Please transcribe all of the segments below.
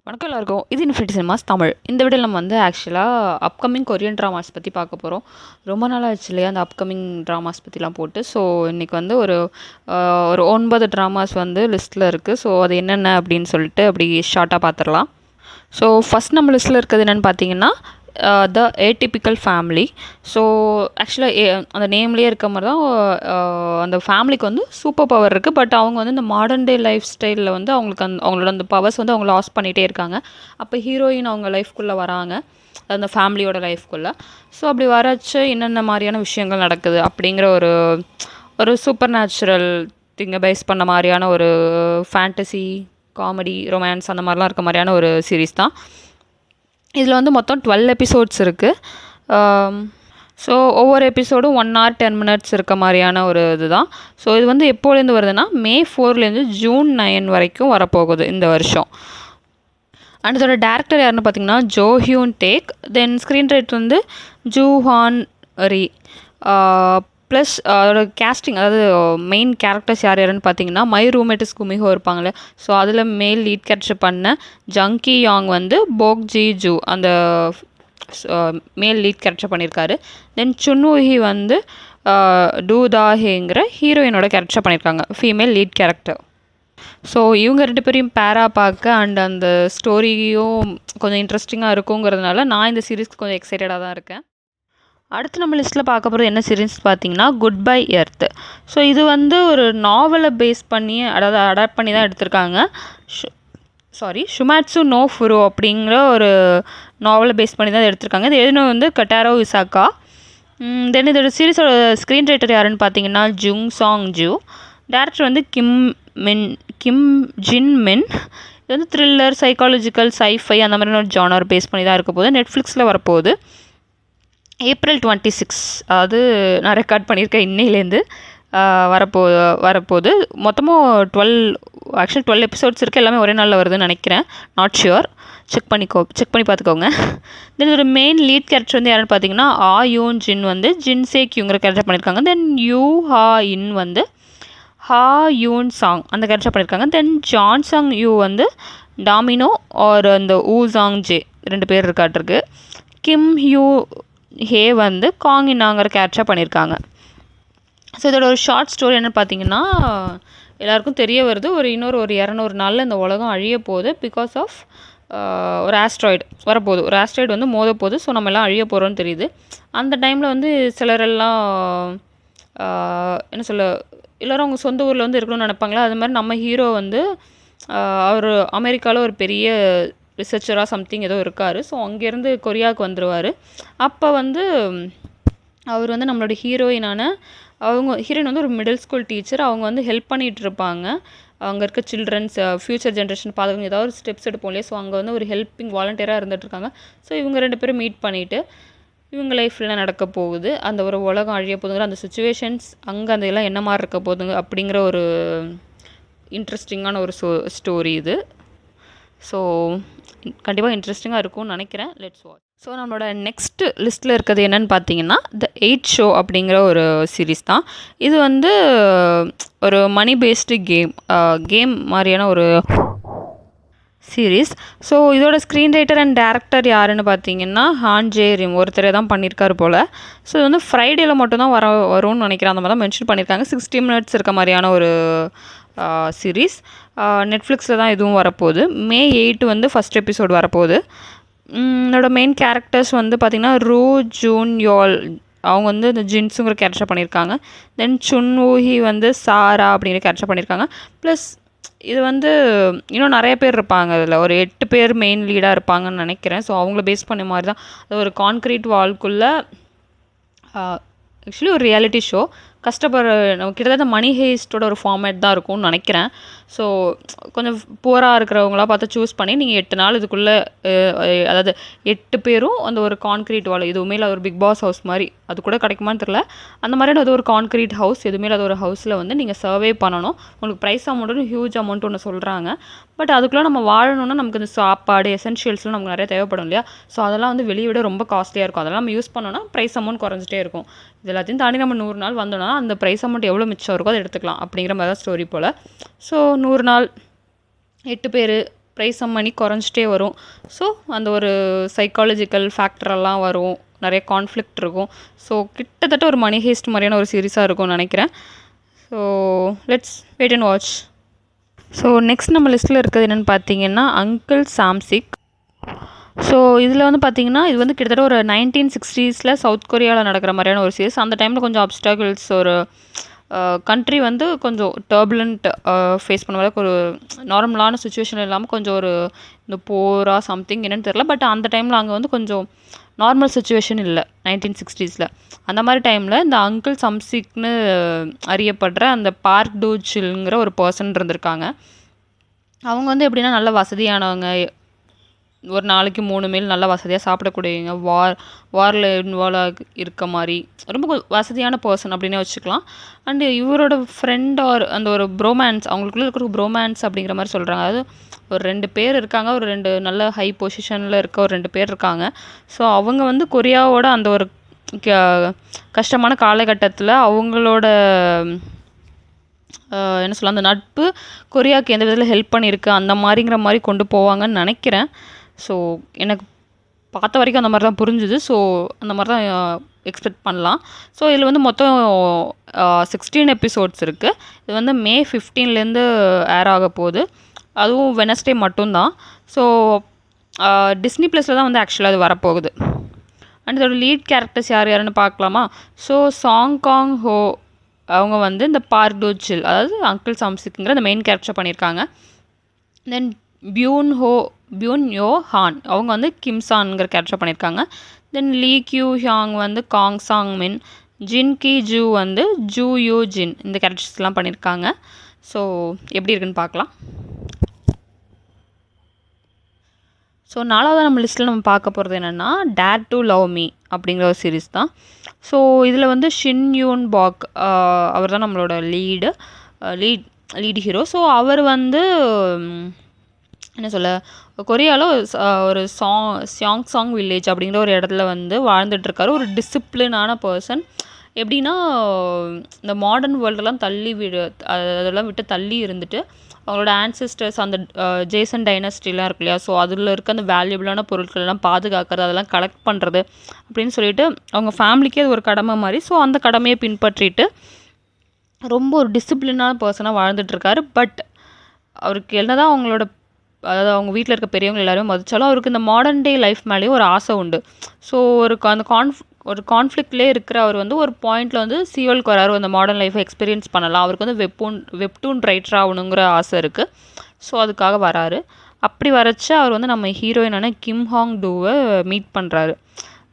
வணக்கம் எல்லாருக்கும். இது இன்ஃபினிட்டி சினிமாஸ் தமிழ். இந்த வீடியோவில் நம்ம வந்து ஆக்சுவலாக அப்கமிங் கொரியன் ட்ராமாஸ் பற்றி பார்க்க போகிறோம். ரொம்ப நாள் ஆச்சு இல்லையா அந்த அப்கமிங் ட்ராமாஸ் பற்றிலாம் போட்டு. ஸோ இன்றைக்கி வந்து ஒரு 9 ட்ராமாஸ் வந்து லிஸ்ட்டில் இருக்குது. ஸோ அது என்னென்ன அப்படின்னு சொல்லிட்டு அப்படி ஷார்ட்டாக பார்த்துடலாம். ஸோ ஃபஸ்ட் நம்ம லிஸ்ட்டில் இருக்கிறது என்னென்னு பார்த்தீங்கன்னா த ஏடிபிக்கல் ஃபேமிலி. ஸோ ஆக்சுவலாக அந்த நேம்லேயே இருக்க மாதிரி தான் அந்த ஃபேமிலிக்கு வந்து சூப்பர் பவர் இருக்குது. பட் அவங்க வந்து இந்த மாடர்ன் டே லைஃப் ஸ்டைலில் வந்து அவங்களுக்கு அவங்களோட அந்த பவர்ஸ் வந்து அவங்க லாஸ் பண்ணிகிட்டே இருக்காங்க. அப்போ ஹீரோயின் அவங்க லைஃப்குள்ளே வராங்க, அந்த ஃபேமிலியோட லைஃப்குள்ளே. ஸோ அப்படி வரச்சு என்னென்ன மாதிரியான விஷயங்கள் நடக்குது அப்படிங்கிற ஒரு சூப்பர் நேச்சுரல் திங்கை பேஸ் பண்ண மாதிரியான ஒரு ஃபேண்டசி காமெடி ரொமான்ஸ் அந்த மாதிரிலாம் இருக்க மாதிரியான ஒரு சீரீஸ் தான். இதில் வந்து மொத்தம் 12 எபிசோட்ஸ் இருக்குது. ஸோ ஒவ்வொரு எபிசோடும் 1 hour 10 minutes இருக்க மாதிரியான ஒரு இது தான். ஸோ இது வந்து எப்போலேருந்து வருதுன்னா May 4 June 9 வரைக்கும் வரப்போகுது இந்த வருஷம். அண்ட் இதோட டேரக்டர் யாருன்னு பார்த்தீங்கன்னா ஜோ ஹியூன் டேக். தென் ஸ்க்ரீன் ரைட்டர் வந்து ஜூ ஹான் ரி. ப்ளஸ் அதோட கேஸ்டிங், அதாவது மெயின் கேரக்டர்ஸ் யார் யாருன்னு பார்த்தீங்கன்னா மை ரூம்மேட்ஸ் குமிஹோ இருப்பாங்களே. ஸோ அதில் மேல் லீட் கேரக்டர் பண்ண ஜங்கி யாங் வந்து போக் ஜி ஜூ அந்த மேல் லீட் கேரக்டர் பண்ணியிருக்காரு. தென் சுன்வூஹி வந்து டூ தாஹேங்கிற ஹீரோயினோட கேரக்டர் பண்ணியிருக்காங்க, ஃபீமேல் லீட் கேரக்டர். ஸோ இவங்க 2 பேரையும் பேராக பார்க்க அண்ட் அந்த ஸ்டோரியும் கொஞ்சம் இன்ட்ரெஸ்டிங்காக இருக்குங்கிறதுனால நான் இந்த சீரீஸ்க்கு கொஞ்சம் எக்ஸைட்டடாக தான் இருக்கேன். அடுத்து நம்ம லிஸ்ட்டில் பார்க்க போகிறது என்ன சீரீஸ் பார்த்தீங்கன்னா குட் பை எர்த். ஸோ இது வந்து ஒரு நாவலை பேஸ் பண்ணி, அதாவது அடாப்ட் பண்ணி தான் எடுத்திருக்காங்க. ஷுமாட்சு நோ ஃபுரோ அப்படிங்கிற ஒரு நாவலை பேஸ் பண்ணி தான் எடுத்திருக்காங்க. இது எழுதினது வந்து கட்டாரோ இசாக்கா. தென் இதோட சீரீஸோட ஸ்க்ரீன் ரைட்டர் யாருன்னு பார்த்தீங்கன்னா ஜுங் சாங் ஜூ. டேரக்டர் வந்து கிம் ஜின் மின். இது வந்து த்ரில்லர், சைக்காலஜிக்கல், சைஃபை அந்த மாதிரியான ஒரு ஜானர் பேஸ் பண்ணி தான் இருக்க போகுது. நெட்ஃப்ளிக்ஸில் வரப்போகுது April 26. அதாவது நான் ரெக்கார்ட் பண்ணியிருக்கேன் இன்னையிலேருந்து வரப்போகுது. மொத்தமும் 12 எபிசோட்ஸ் இருக்குது. எல்லாமே ஒரே நாளில் வருதுன்னு நினைக்கிறேன், நாட் ஷுர். செக் பண்ணி பார்த்துக்கோங்க. தென் இதோட மெயின் லீட் கேரக்டர் வந்து யாருன்னு பார்த்தீங்கன்னா யூன் ஜின் வந்து ஜின்சே கியூங்கிற கேரக்டர் பண்ணியிருக்காங்க. தென் யூ ஹா இன் வந்து ஹா யூன் சாங் அந்த கேரக்டர் பண்ணியிருக்காங்க. தென் ஜான் சாங் யூ வந்து டாமினோ ஒரு அந்த ஊசாங் ஜே 2 பேர் இருக்காட்டிருக்கு. கிம் ஹியூ ஹே வந்து காங் இன்னாங்கிற கேரக்டர் பண்ணியிருக்காங்க. ஸோ இதோட ஒரு ஷார்ட் ஸ்டோரி என்னென்னு பார்த்தீங்கன்னா எல்லாருக்கும் தெரிய வருது, இன்னொரு 200 நாளில் இந்த உலகம் அழிய போகுது. பிகாஸ் ஆஃப் ஒரு ஆஸ்ட்ராய்டு வரப்போகுது. ஒரு ஆஸ்ட்ராய்டு வந்து மோத போகுது. ஸோ நம்ம எல்லாம் அழிய போகிறோன்னு தெரியுது. அந்த டைமில் வந்து சிலரெல்லாம் என்ன சொல்ல, எல்லோரும் அவங்க சொந்த ஊரில் வந்து இருக்கணும்னு நினைப்பாங்களா. அது மாதிரி நம்ம ஹீரோ வந்து அவர் அமெரிக்காவில் ஒரு பெரிய ரிசர்ச்சராக சம்திங் ஏதோ இருக்கார். ஸோ அங்கேருந்து கொரியாவுக்கு வந்துடுவார். அப்போ வந்து அவர் வந்து நம்மளோட ஹீரோயின் வந்து ஒரு மிடில் ஸ்கூல் டீச்சர். அவங்க வந்து ஹெல்ப் பண்ணிகிட்டு இருப்பாங்க. அங்கே இருக்க சில்ட்ரன்ஸ் ஃப்யூச்சர் ஜென்ரேஷன் பார்த்துக்கணும், ஏதாவது ஒரு ஸ்டெப்ஸ் எடுப்போம் இல்லையா. ஸோ அங்கே வந்து ஒரு ஹெல்ப்பிங் வாலண்டியராக இருந்துகிட்ருக்காங்க. ஸோ இவங்க 2 பேரும் மீட் பண்ணிவிட்டு இவங்க லைஃப்பில் நடக்க போகுது, அந்த ஒரு உலகம் அழிய போகுதுங்கிற அந்த சுச்சுவேஷன்ஸ் அங்கே அந்த எல்லாம் என்ன மாதிரி இருக்க போகுதுங்க அப்படிங்கிற ஒரு இன்ட்ரெஸ்டிங்கான ஒரு ஸ்டோரி இது. ஸோ கண்டிப்பாக இன்ட்ரெஸ்டிங்காக இருக்கும்னு நினைக்கிறேன். Let's watch. ஸோ நம்மளோட நெக்ஸ்ட் லிஸ்ட்டில் இருக்கிறது என்னென்னு பார்த்தீங்கன்னா த 8 ஷோ அப்படிங்கிற ஒரு சீரீஸ் தான். இது வந்து ஒரு மணி பேஸ்டு கேம் மாதிரியான ஒரு சீரீஸ். ஸோ இதோட ஸ்க்ரீன் ரைட்டர் அண்ட் டேரக்டர் யாருன்னு பார்த்தீங்கன்னா ஹான் ஜே ரிம் ஒருத்தரே தான் பண்ணியிருக்காரு போல். ஸோ இது வந்து ஃப்ரைடேயில் மட்டும்தான் வரும்னு நினைக்கிறேன். அந்த மாதிரி தான் மென்ஷன் பண்ணியிருக்காங்க. 60 minutes இருக்க மாதிரியான ஒரு சீரீஸ். நெட்ஃப்ளிக்ஸில் தான் இதுவும் வரப்போகுது. May 8 வந்து ஃபஸ்ட் எபிசோட் வரப்போகுது. என்னோட மெயின் கேரக்டர்ஸ் வந்து பார்த்திங்கன்னா ரூ ஜூன் யோல், அவங்க வந்து இந்த ஜின்ஸுங்கிற கேரக்டர் பண்ணியிருக்காங்க. தென் சுன்வூஹி வந்து சாரா அப்படிங்கிற கேரக்டர் பண்ணியிருக்காங்க. ப்ளஸ் இது வந்து இன்னும் நிறைய பேர் இருப்பாங்க. அதில் ஒரு 8 பேர் மெயின் லீடாக இருப்பாங்கன்னு நினைக்கிறேன். ஸோ அவங்கள பேஸ் பண்ண மாதிரி தான் அது ஒரு கான்க்ரீட் வால்குள்ளே ஆக்சுவலி ஒரு ரியாலிட்டி ஷோ. நம்ம கிட்டத்தட்ட மணி ஹேஸ்ட்டோட ஒரு ஃபார்மேட் தான் இருக்கும்னு நினைக்கிறேன். ஸோ கொஞ்சம் புவராக இருக்கிறவங்களாம் பார்த்து சூஸ் பண்ணி நீங்கள் 8 நாள் இதுக்குள்ளே, அதாவது 8 பேரும் அந்த ஒரு கான்க்ரீட் வால், எதுவுமே இல்லை ஒரு பிக் பாஸ் ஹவுஸ் மாதிரி, அது கூட கிடைக்குமான்னு தெரில. அந்த மாதிரியான அது ஒரு கான்க்ரீட் ஹவுஸ், எதுவுமே அது ஒரு ஹவுஸில் வந்து நீங்கள் சர்வே பண்ணணும். உங்களுக்கு ப்ரைஸ் அமௌண்ட்டு ஹியூஜ் அமௌண்ட் ஒன்று சொல்கிறாங்க. பட் அதுக்குள்ளே நம்ம வாழணும்னா நமக்கு இந்த சாப்பாடு எசென்ஷியல்ஸ்லாம் நமக்கு நிறைய தேவைப்படும் இல்லையா. ஸோ அதெல்லாம் வந்து வெளியே விட ரொம்ப காஸ்ட்லியாக இருக்கும். அதெல்லாம் நம்ம யூஸ் பண்ணோன்னா ப்ரைஸ் அமௌண்ட் குறைஞ்சிட்டே இருக்கும். இது எல்லாத்தையும் தாண்டி நம்ம 100 நாள் வந்தோன்னா அந்த ப்ரைஸ் அமௌண்ட் எவ்வளோ மிச்சம் இருக்கோ அதை எடுத்துக்கலாம் அப்படிங்கிற மாதிரி தான் ஸ்டோரி போல். ஸோ 100 நாள் 8 பேர் ப்ரைஸ் ஆஃப் மணி குறைஞ்சிட்டே வரும். ஸோ அந்த ஒரு சைக்காலஜிக்கல் ஃபேக்டரெல்லாம் வரும், நிறைய கான்ஃப்ளிக்ட் இருக்கும். ஸோ கிட்டத்தட்ட ஒரு மணி ஹேஸ்ட் மாதிரியான ஒரு சீரீஸாக இருக்கும்னு நினைக்கிறேன். So let's wait and watch. So next நம்ம லிஸ்ட்டில் இருக்கிறது என்னென்னு பார்த்தீங்கன்னா அங்கிள் சாம்சிக். ஸோ இதில் வந்து பார்த்திங்கன்னா இது வந்து கிட்டத்தட்ட ஒரு 1960s சவுத் கொரியாவில் நடக்கிற மாதிரியான ஒரு சீரிஸ். அந்த டைமில் கொஞ்சம் அப்டாக்கிள்ஸ், ஒரு கண்ட்ரி வந்து கொஞ்சம் டர்புலண்ட் ஃபேஸ் பண்ண அளவுக்கு ஒரு நார்மலான சுச்சுவேஷன் இல்லாமல் கொஞ்சம் ஒரு இந்த போரா சம்திங் என்னென்னு தெரில. பட் அந்த டைமில் அங்கே வந்து கொஞ்சம் நார்மல் சுச்சுவேஷன் இல்லை 1960s. அந்த மாதிரி டைமில் இந்த அங்கிள் சம்சிக்னு அறியப்படுற அந்த பார்க் டூ சில்ங்கிற ஒரு பர்சன் இருந்திருக்காங்க. அவங்க வந்து எப்படின்னா நல்ல வசதியானவங்க, ஒரு நாளைக்கு 3 மீல் நல்லா வசதியாக சாப்பிடக்கூடியவங்க, வாரில் இன்வால்வ் இருக்க மாதிரி ரொம்ப வசதியான பர்சன் அப்படின்னே வச்சுக்கலாம். அண்டு இவரோட ஃப்ரெண்ட் ஆர் அந்த ஒரு ப்ரோமேன்ஸ், அவங்களுக்குள்ளே இருக்கிற ப்ரோமேன்ஸ் அப்படிங்கிற மாதிரி சொல்கிறாங்க. அதாவது ஒரு 2 பேர் இருக்காங்க, ஒரு 2 நல்ல ஹை பொசிஷனில் இருக்க ஒரு 2 பேர் இருக்காங்க. ஸோ அவங்க வந்து கொரியாவோட அந்த ஒரு கஷ்டமான காலகட்டத்தில் அவங்களோட என்ன சொல்ல அந்த நட்பு கொரியாவுக்கு எந்த விதத்தில் ஹெல்ப் பண்ணியிருக்கு அந்த மாதிரிங்கிற மாதிரி கொண்டு போவாங்கன்னு நினைக்கிறேன். ஸோ எனக்கு பார்த்த வரைக்கும் அந்த மாதிரி தான் புரிஞ்சுது. ஸோ அந்த மாதிரி தான் எக்ஸ்பெக்ட் பண்ணலாம். ஸோ இதில் வந்து மொத்தம் 16 எபிசோட்ஸ் இருக்குது. இது வந்து மே 15லேருந்து ஏர் ஆக போகுது. அதுவும் வெனஸ்டே மட்டும்தான். ஸோ டிஸ்னி ப்ளஸில் தான் வந்து ஆக்சுவலாக அது வரப்போகுது. அண்ட் இதோட லீட் கேரக்டர்ஸ் யாருன்னு பார்க்கலாமா? ஸோ சாங் காங் ஹோ அவங்க வந்து இந்த பார்க் டூ சில், அதாவது அங்கிள் சாம்சிக்ங்கிற அந்த மெயின் கேரக்டர் பண்ணியிருக்காங்க. தென் பியூன் யோ ஹான் அவங்க வந்து கிம்சான்ங்கிற கேரக்டர் பண்ணியிருக்காங்க. தென் லீ கியூ ஹியாங் வந்து காங் சாங் மின், ஜின் கி ஜூ வந்து ஜூ யூ ஜின் இந்த கேரக்டர்ஸ்லாம் பண்ணியிருக்காங்க. ஸோ எப்படி இருக்குன்னு பார்க்கலாம். ஸோ 4வது நம்ம லிஸ்ட்டில் நம்ம பார்க்க போகிறது என்னென்னா டேர் டு லவ் மீ அப்படிங்கிற ஒரு சீரீஸ் தான். ஸோ இதில் வந்து ஷின் யூன் பாக் அவர் தான் நம்மளோட லீட் ஹீரோ. ஸோ அவர் வந்து என்ன சொல்ல கொரியாவில் ஒரு சாங் வில்லேஜ் அப்படிங்கிற ஒரு இடத்துல வந்து வாழ்ந்துட்டுருக்காரு. ஒரு டிசிப்ளினான பர்சன். எப்படின்னா இந்த மாடர்ன் வேர்ல்டெல்லாம் அதெல்லாம் விட்டு தள்ளி இருந்துட்டு அவங்களோட ஆன்சிஸ்டர்ஸ் அந்த ஜேசன் டைனஸ்டிலாம் இருக்கு இல்லையா, ஸோ அதில் இருக்க அந்த வேல்யூபிளான பொருட்கள் எல்லாம் பாதுகாக்கிறது, அதெல்லாம் கலெக்ட் பண்ணுறது அப்படின்னு சொல்லிட்டு அவங்க ஃபேமிலிக்கே அது ஒரு கடமை மாதிரி. ஸோ அந்த கடமையை பின்பற்றிட்டு ரொம்ப ஒரு டிசிப்ளினான பர்சனாக வாழ்ந்துட்டுருக்காரு. பட் அவருக்கு என்னதான் அதாவது அவங்க வீட்டில் இருக்க பெரியவங்க எல்லாருமே மதித்தாலும் அவருக்கு இந்த மாடர்ன் டே லைஃப் மேலேயும் ஒரு ஆசை உண்டு. ஸோ ஒரு கான்ஃப்ளிக்ட்லேயே இருக்கிற அவர் வந்து ஒரு பாயிண்டில் வந்து சியோலுக்கு வராரு, அந்த மாடர்ன் லைஃப்பை எக்ஸ்பீரியன்ஸ் பண்ணலாம். அவருக்கு வந்து வெப்டூன் ரைட்டர் ஆகணுங்கிற ஆசை இருக்குது. ஸோ அதுக்காக வராரு. அப்படி வரைச்சு அவர் வந்து நம்ம ஹீரோயினான கிம் ஹாங் டூவை மீட் பண்ணுறாரு.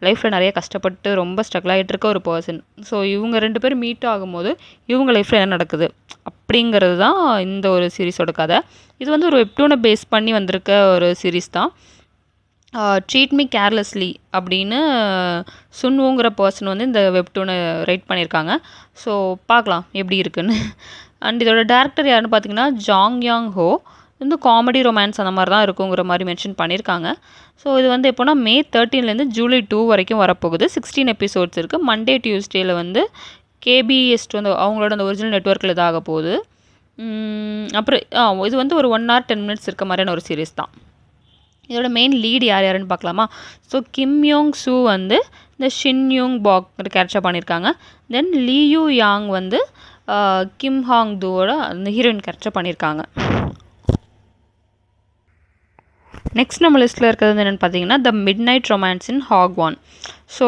லைஃப்பில் நிறைய கஷ்டப்பட்டு ரொம்ப ஸ்ட்ரகிள் ஆகிட்டு இருக்க ஒரு பர்சன். ஸோ இவங்க 2 பேரும் மீட் ஆகும்போது இவங்க லைஃப்பில் என்ன நடக்குது அப்படிங்கிறது தான் இந்த ஒரு சீரீஸோட கதை. இது வந்து ஒரு வெப்டூனை பேஸ் பண்ணி வந்திருக்க ஒரு சீரீஸ் தான். ட்ரீட் மீ கேர்லெஸ்லி அப்படின்னு சுன்வுங்கிற பர்சன் வந்து இந்த வெப்டூனை ரைட் பண்ணியிருக்காங்க. ஸோ பார்க்கலாம் எப்படி இருக்குன்னு. அண்ட் இதோட டேரக்டர் யாருன்னு பார்த்தீங்கன்னா ஜாங் யாங் ஹோ. வந்து காமெடி ரொமான்ஸ் அந்த மாதிரி தான் இருக்குங்கிற மாதிரி மென்ஷன் பண்ணியிருக்காங்க. ஸோ இது வந்து எப்போனா மே 13லேருந்து ஜூலை 2 வரைக்கும் வரப்போகுது. 16 எபிசோட்ஸ் இருக்குது. மண்டே டியூஸ்டேயில் வந்து KBS வந்து அவங்களோட அந்த ஒரிஜினல் நெட்ஒர்க்கில் இதாக போகுது. அப்புறம் இது வந்து ஒரு 1 hour 10 minutes இருக்க மாதிரியான ஒரு சீரீஸ் தான். இதோட மெயின் லீட் யாருன்னு பார்க்கலாமா? ஸோ கிம் யோங் சூ வந்து இந்த ஷின் யூங் பாக் கேரக்டர் பண்ணியிருக்காங்க. தென் லீ யூ யாங் வந்து கிம் ஹாங் டூவோட அந்த ஹீரோயின் கேரக்டர் பண்ணியிருக்காங்க. நெக்ஸ்ட் நம்ம லிஸ்ட்டில் இருக்கிறது என்னென்னு பார்த்தீங்கன்னா the midnight romance in ஹாக்வான். ஸோ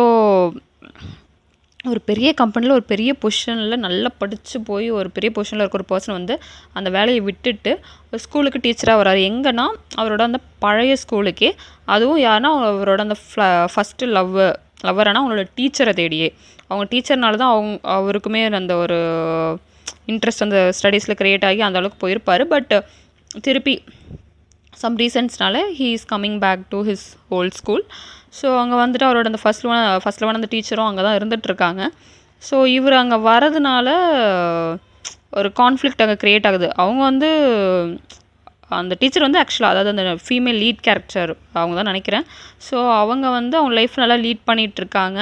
ஒரு பெரிய கம்பெனியில் ஒரு பெரிய பொசிஷனில் நல்லா படித்து போய் ஒரு பெரிய பொசிஷனில் இருக்க ஒரு பர்சன் வந்து அந்த வேலையை விட்டுட்டு ஒரு ஸ்கூலுக்கு டீச்சராக வராரு. எங்கன்னா அவரோட அந்த பழைய ஸ்கூலுக்கே. அதுவும் யாருன்னா அவரோட அந்த ஃபஸ்ட்டு லவ்வரானா அவங்களோட டீச்சரை தேடியே. அவங்க டீச்சர்னால தான் அவருக்குமே அந்த ஒரு இன்ட்ரெஸ்ட் அந்த ஸ்டடீஸில் க்ரியேட் ஆகி அந்த அளவுக்கு போயிருப்பார். பட் திருப்பி சம் ரீசன்ஸ்னால he is coming back to his old school. So அங்கே வந்துட்டு அவரோட அந்த ஃபஸ்ட் லெவன் அந்த டீச்சரும் அங்கே தான் இருந்துகிட்ருக்காங்க. ஸோ இவர் அங்கே வரதுனால ஒரு கான்ஃப்ளிக்ட் அங்கே க்ரியேட் ஆகுது. அவங்க வந்து அந்த டீச்சர் வந்து ஆக்சுவலாக அதாவது அந்த ஃபீமேல் லீட் கேரக்டர் அவங்க தான் நினைக்கிறேன். ஸோ அவங்க வந்து அவங்க லைஃப் நல்லா லீட் பண்ணிகிட்ருக்காங்க.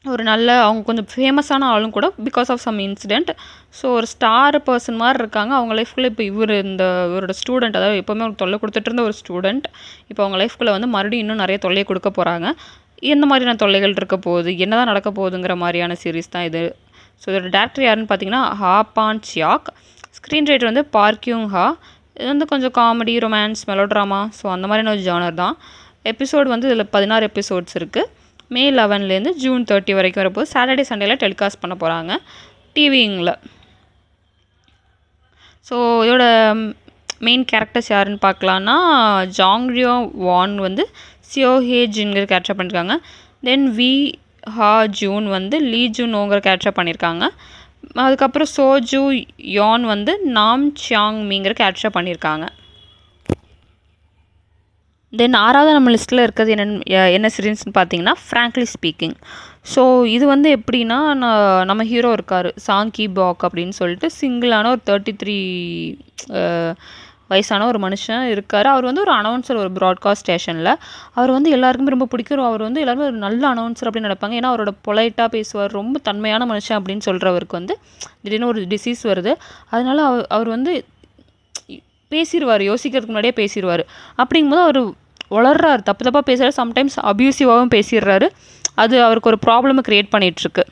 ஒரு நல்ல அவங்க கொஞ்சம் ஃபேமஸான ஆளும் கூட because of some incident. So ஒரு ஸ்டார் பர்சன் மாதிரி இருக்காங்க. அவங்க லைஃப்குள்ளே இப்போ இவரோட ஸ்டூடெண்ட், அதாவது எப்போவுமே அவங்க தொல்லை கொடுத்துட்டு இருந்த ஒரு ஸ்டூடெண்ட் இப்போ அவங்க லைஃப்குள்ளே வந்து மறுபடியும் இன்னும் நிறைய தொல்லையை கொடுக்க போகிறாங்க. எந்த மாதிரியான தொல்லைகள் இருக்க போகுது, என்ன தான் நடக்க போகுதுங்கிற மாதிரியான சீரிஸ் தான் இது. ஸோ இதோட டேரக்டர் யாருன்னு பார்த்தீங்கன்னா ஹா பான் சியாக். ஸ்க்ரீன் ரைட்டர் வந்து பார்க்யூங் ஹா. இது வந்து கொஞ்சம் காமெடி, ரொமான்ஸ், மெலோட்ராமா, ஸோ அந்த மாதிரியான ஒரு ஜானர் தான். எபிசோடு வந்து இதில் 16 எபிசோட்ஸ் இருக்குது. மே 11லேருந்து ஜூன் 30 வரைக்கும் வரப்போது. சாட்டர்டே சண்டேல டெலிகாஸ்ட் பண்ண போகிறாங்க டிவிங்கில். ஸோ இதோட மெயின் கேரக்டர்ஸ் யாருன்னு பார்க்கலான்னா ஜாங்ரியோ வான் வந்து சியோஹே ஜின்கிற கேரக்டர் பண்ணியிருக்காங்க. தென் வி ஹா ஜூன் வந்து லீ ஜூனோங்கிற கேரக்டர் பண்ணியிருக்காங்க. அதுக்கப்புறம் சோஜூ யான் வந்து நாம் சியாங் மீங்கிற கேரக்டர் பண்ணியிருக்காங்க. தென் 6வது நம்ம லிஸ்ட்டில் இருக்கிறது என்ன சீரீஸ்னு பார்த்தீங்கன்னா ஃப்ராங்க்லி ஸ்பீக்கிங். ஸோ இது வந்து எப்படின்னா நம்ம ஹீரோ இருக்கார் சாங்கி பாக் அப்படின்னு சொல்லிட்டு சிங்கிளான ஒரு 33 வயசான ஒரு மனுஷன் இருக்கார். அவர் வந்து ஒரு அனௌன்சர் ஒரு ப்ராட்காஸ்ட் ஸ்டேஷனில். அவர் வந்து எல்லாருக்குமே ரொம்ப பிடிக்கும். அவர் வந்து எல்லாருமே ஒரு நல்ல அனௌன்சர் அப்படின்னு நினைப்பாங்க. ஏன்னா அவரோட பொலைட்டாக பேசுவார், ரொம்ப தன்மையான மனுஷன் அப்படின்னு சொல்கிறவருக்கு வந்து திடீர்னு ஒரு டிசீஸ் வருது. அதனால அவர் வந்து பேசிடுவார், யோசிக்கிறதுக்கு முன்னாடியே பேசிடுவார். அப்படிங்கும்போது அவர் வளர்றாரு, தப்பு தப்பாக பேசுகிறாரு, சம்டைம்ஸ் அப்யூசிவாகவும் பேசிடுறாரு. அது அவருக்கு ஒரு ப்ராப்ளமை க்ரியேட் பண்ணிகிட்ருக்கு.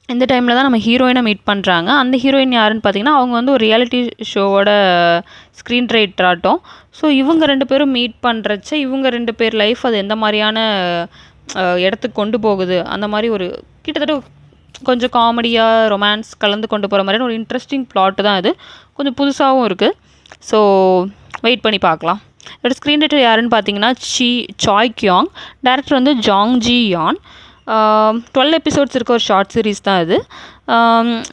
இந்த டைமில் தான் நம்ம ஹீரோயினை மீட் பண்ணுறாங்க. அந்த ஹீரோயின் யாருன்னு பார்த்தீங்கன்னா அவங்க வந்து ஒரு ரியாலிட்டி ஷோவோட ஸ்க்ரீன் ரைட்டர் ஆட்டம். ஸோ இவங்க 2 பேரும் மீட் பண்ணுறச்ச இவங்க 2 பேர் லைஃப் அது எந்த மாதிரியான இடத்துக்கு கொண்டு போகுது, அந்த மாதிரி ஒரு கிட்டத்தட்ட கொஞ்சம் காமெடியாக ரொமான்ஸ் கலந்து கொண்டு போகிற மாதிரியான ஒரு இன்ட்ரெஸ்டிங் பிளாட்டு தான் இது. கொஞ்சம் புதுசாகவும் இருக்குது. ஸோ வெயிட் பண்ணி பார்க்கலாம். இதோட ஸ்க்ரீன் ரைட்டர் யாருன்னு பார்த்தீங்கன்னா சாய் கியாங். டேரக்டர் வந்து ஜாங் ஜி யான். 12 எபிசோட்ஸ் இருக்க ஒரு ஷார்ட் சீரீஸ் தான் இது.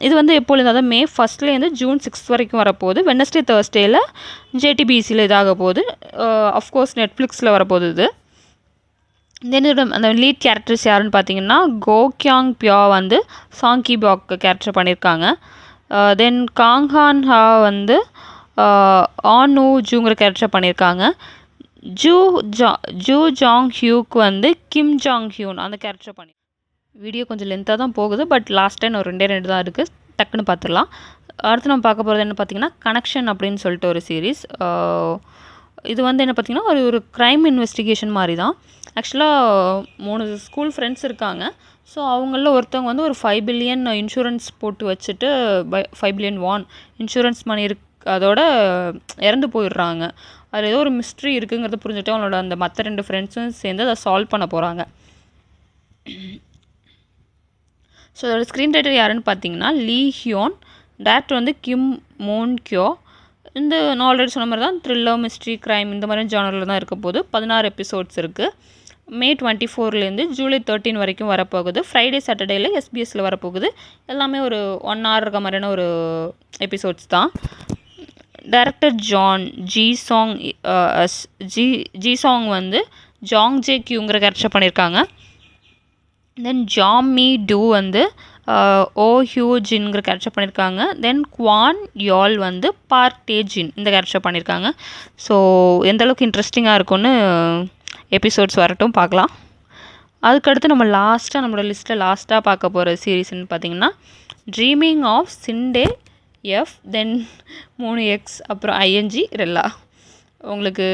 இது வந்து எப்போது அதாவது மே 1லேருந்து ஜூன் 6 வரைக்கும் வரப்போகுது. வெட்னஸ்டே தேர்ஸ்டேயில் ஜேடிபிசியில் இதாக போகுது. அஃப்கோர்ஸ் நெட்ஃப்ளிக்ஸில் வரப்போகுது இது. தென் இதோட அந்த லீட் கேரக்டர்ஸ் யாருன்னு பார்த்தீங்கன்னா கோ கியாங் பியா வந்து சாங்கி பாக் கேரக்டர் பண்ணியிருக்காங்க. தென் காங்ஹான் ஹா வந்து ஆனு ஜூங்கிற கேரக்டர் பண்ணியிருக்காங்க. ஜூ ஜாங் ஹியூக்கு வந்து கிம் ஜாங் ஹியூன் அந்த கேரக்டர் பண்ணி. வீடியோ கொஞ்சம் லென்த்தாக தான் போகுது, பட் லாஸ்ட் டைம் ஒரு 2 தான் இருக்குது, டக்குன்னு பார்த்துடலாம். அடுத்து நம்ம பார்க்க போகிறது என்ன பார்த்திங்கன்னா கனெக்ஷன் அப்படின்னு சொல்லிட்டு ஒரு சீரீஸ். இது வந்து என்ன பார்த்திங்கன்னா ஒரு க்ரைம் இன்வெஸ்டிகேஷன் மாதிரி தான். ஆக்சுவலாக 3 ஸ்கூல் ஃப்ரெண்ட்ஸ் இருக்காங்க. ஸோ அவங்களில் ஒருத்தவங்க வந்து ஒரு 5 பில்லியன் இன்சூரன்ஸ் போட்டு வச்சுட்டு 5 பில்லியன் வான் இன்சூரன்ஸ் மணி அதோட இறந்து போயிடுறாங்க. அதில் ஏதோ ஒரு மிஸ்ட்ரி இருக்குங்கிறத புரிஞ்சுட்டு அவங்களோட அந்த மற்ற 2 ஃப்ரெண்ட்ஸும் சேர்ந்து அதை சால்வ் பண்ண போகிறாங்க. ஸோ அதோட ஸ்க்ரீன் ரைட்டர் யாருன்னு பார்த்தீங்கன்னா லீ ஹியோன். டேரக்டர் வந்து கிம் மோன் கியோ. இந்த நான் ஆல்ரெடி சொன்ன மாதிரி தான் த்ரில்லர், மிஸ்ட்ரி, க்ரைம் இந்த மாதிரி ஜானரில் தான் இருக்க போகுது. 16 எபிசோட்ஸ் இருக்குது. மே 24லேருந்து ஜூலை 13 வரைக்கும் வரப்போகுது. ஃப்ரைடே சாட்டர்டேயில் எஸ்பிஎஸ்சில் வரப்போகுது. எல்லாமே ஒரு 1 hour இருக்க மாதிரியான ஒரு எபிசோட்ஸ் தான். டைரக்டர் ஜான் ஜி சாங் வந்து ஜாங் ஜே கியூங்கிற கேரக்டர் பண்ணியிருக்காங்க. தென் ஜாமி டூ வந்து ஓ ஹியூ ஜின்ங்கிற கேரக்டர் பண்ணியிருக்காங்க. தென் குவான் யால் வந்து பார்க் டே ஜின் இந்த கேரக்டர் பண்ணியிருக்காங்க. ஸோ எந்தளவுக்கு இன்ட்ரெஸ்டிங்காக இருக்கும்னு எபிசோட்ஸ் வரட்டும் பார்க்கலாம். அதுக்கடுத்து நம்ம நம்மளோட லிஸ்ட்டில் லாஸ்ட்டாக பார்க்க போகிற சீரீஸ்ன்னு பார்த்திங்கன்னா ட்ரீமிங் ஆஃப் சிண்டே எஃப் தென் 3X அப்புறம் ஐஎன்ஜி ரெல்லா. உங்களுக்கு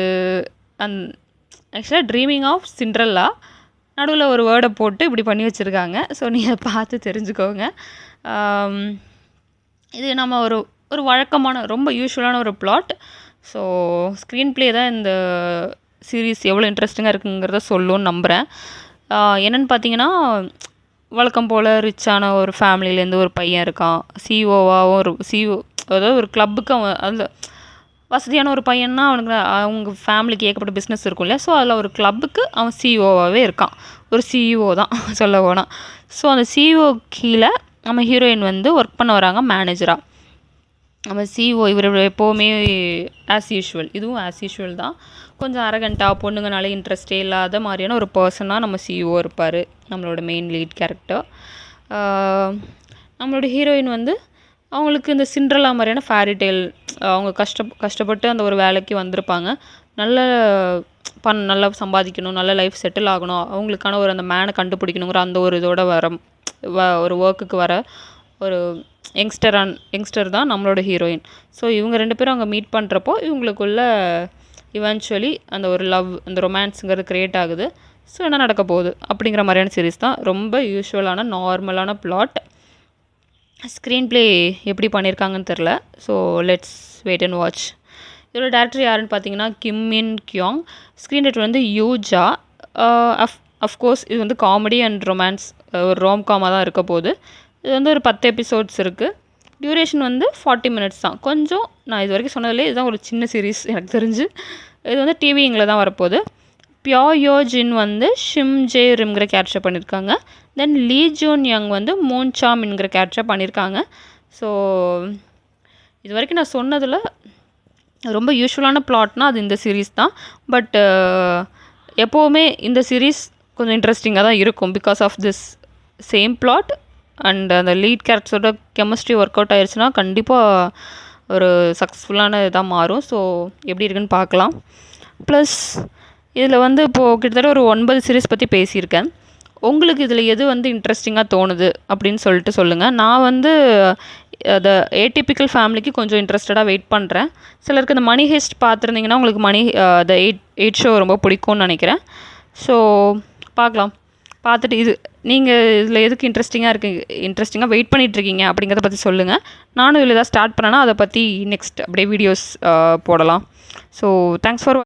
ஆக்சுவலாக ட்ரீமிங் ஆஃப் சிண்ட்ரெல்லா நடுவில் ஒரு வேர்டை போட்டு இப்படி பண்ணி வச்சுருக்காங்க. ஸோ நீங்கள் பார்த்து தெரிஞ்சுக்கோங்க. இது நம்ம ஒரு வழக்கமான ரொம்ப யூஸ்வலான ஒரு பிளாட். ஸோ ஸ்க்ரீன் ப்ளே தான் இந்த சீரீஸ் எவ்வளோ இன்ட்ரெஸ்டிங்காக இருக்குங்கிறத சொல்லுன்னு நம்புகிறேன். என்னென்னு பார்த்தீங்கன்னா வழக்கம் போல் ரிச்சான ஒரு ஃபேமிலியிலேருந்து ஒரு பையன் இருக்கான். சிஓவாகவும் அதாவது ஒரு கிளப்புக்கு அவன் அதில் வசதியான ஒரு பையன்னா அவனுக்கு அவங்க ஃபேமிலிக்கு ஏகப்பட்ட பிஸ்னஸ் இருக்கும் இல்லையா. ஸோ அதில் ஒரு கிளப்புக்கு அவன் சிஇஓவாகவே இருக்கான். ஒரு சிஇஓ தான் சொல்ல போனால். ஸோ அந்த சிஇஓ கீழே நம்ம ஹீரோயின் வந்து ஒர்க் பண்ண வராங்க மேனேஜராக. நம்ம சிஇஓ இவர் எப்போவுமே ஆஸ் யூஷுவல், இதுவும் ஆஸ் யூஷுவல் தான். கொஞ்சம் அரகண்ட்டாக பொண்ணுங்கனாலே இன்ட்ரெஸ்டே இல்லாத மாதிரியான ஒரு பர்சனாக நம்ம சிஇஓ இருப்பார், நம்மளோட மெயின் லீட் கேரக்டர். நம்மளோட ஹீரோயின் வந்து அவங்களுக்கு இந்த சிண்ட்ரெல்லா மாதிரியான ஃபேரி டெய்ல் அவங்க கஷ்டப்பட்டு அந்த ஒரு வேலைக்கு வந்திருப்பாங்க. நல்ல நல்லா சம்பாதிக்கணும், நல்ல லைஃப் செட்டில் ஆகணும், அவங்களுக்கான ஒரு அந்த மேனை கண்டுபிடிக்கணுங்கிற அந்த ஒரு இதோட ஒரு ஒர்க்குக்கு வர ஒரு யங்ஸ்டர் தான் நம்மளோட ஹீரோயின். ஸோ இவங்க 2 பேரும் அங்கே மீட் பண்ணுறப்போ இவங்களுக்குள்ள இவென்ச்சுவலி அந்த ஒரு லவ், அந்த ரொமான்ஸுங்கிறது க்ரியேட் ஆகுது. ஸோ என்ன நடக்க போகுது அப்படிங்கிற மாதிரியான சீரிஸ் தான். ரொம்ப யூஸ்வலான நார்மலான பிளாட். ஸ்க்ரீன் ப்ளே எப்படி பண்ணியிருக்காங்கன்னு தெரில. So let's wait and watch. இதோட டேரக்டர் யாருன்னு பார்த்தீங்கன்னா கிம் மின் கியோங். ஸ்க்ரீன் ரேட் வந்து யூஜா. அஃப்கோர்ஸ் இது வந்து காமெடி அண்ட் ரொமான்ஸ், ஒரு ரோம்காமாக தான் இருக்க போகுது. இது வந்து ஒரு 10 எபிசோட்ஸ் இருக்குது. டியூரேஷன் வந்து 40 மினிட்ஸ் தான். கொஞ்சம் நான் இது வரைக்கும் சொன்னதில்லே இதுதான் ஒரு சின்ன சீரீஸ் எனக்கு தெரிஞ்சு. இது வந்து டிவிங்கில் தான் வரப்போகுது. பியோ யோ ஜின் வந்து ஷிம் ஜே ரிம்ங்கிற கேரக்டர் பண்ணியிருக்காங்க. தென் லீ ஜூன் யங் வந்து மூன் சாம்ங்கிற கேரக்டர் பண்ணியிருக்காங்க. ஸோ இது வரைக்கும் நான் சொன்னதில் ரொம்ப யூஸ்வலான பிளாட்னால் அது இந்த சீரீஸ் தான். பட் எப்போவுமே இந்த சீரீஸ் கொஞ்சம் இன்ட்ரெஸ்டிங்காக தான் இருக்கும். Because of this same plot and அந்த லீட் கேரக்டர்ஸோட கெமிஸ்ட்ரி ஒர்க் அவுட் ஆயிடுச்சுன்னா கண்டிப்பாக ஒரு சக்ஸஸ்ஃபுல்லான இதாக மாறும். ஸோ எப்படி இருக்குன்னு பார்க்கலாம். ப்ளஸ் இதில் வந்து இப்போது கிட்டத்தட்ட ஒரு 9 சீரீஸ் பற்றி பேசியிருக்கேன். உங்களுக்கு இதில் எது வந்து இன்ட்ரெஸ்டிங்காக தோணுது அப்படின்னு சொல்லிட்டு சொல்லுங்கள். நான் வந்து அந்த ஏடிபிக்கல் ஃபேமிலிக்கு கொஞ்சம் இன்ட்ரெஸ்டடாக வெயிட் பண்ணுறேன். சிலருக்கு இந்த மணி ஹெஸ்ட் பார்த்துருந்தீங்கன்னா உங்களுக்கு த எயிட் ஷோ ரொம்ப பிடிக்கும்னு நினைக்கிறேன். ஸோ பார்க்கலாம். பார்த்துட்டு நீங்கள் இதில் எதுக்கு இன்ட்ரெஸ்டிங்காக வெயிட் பண்ணிகிட்ருக்கீங்க அப்படிங்கிறத பற்றி சொல்லுங்கள். நானும் இதில் ஏதாவது ஸ்டார்ட் பண்ணேன்னா அதை பற்றி நெக்ஸ்ட் அப்படியே வீடியோஸ் போடலாம். So thanks for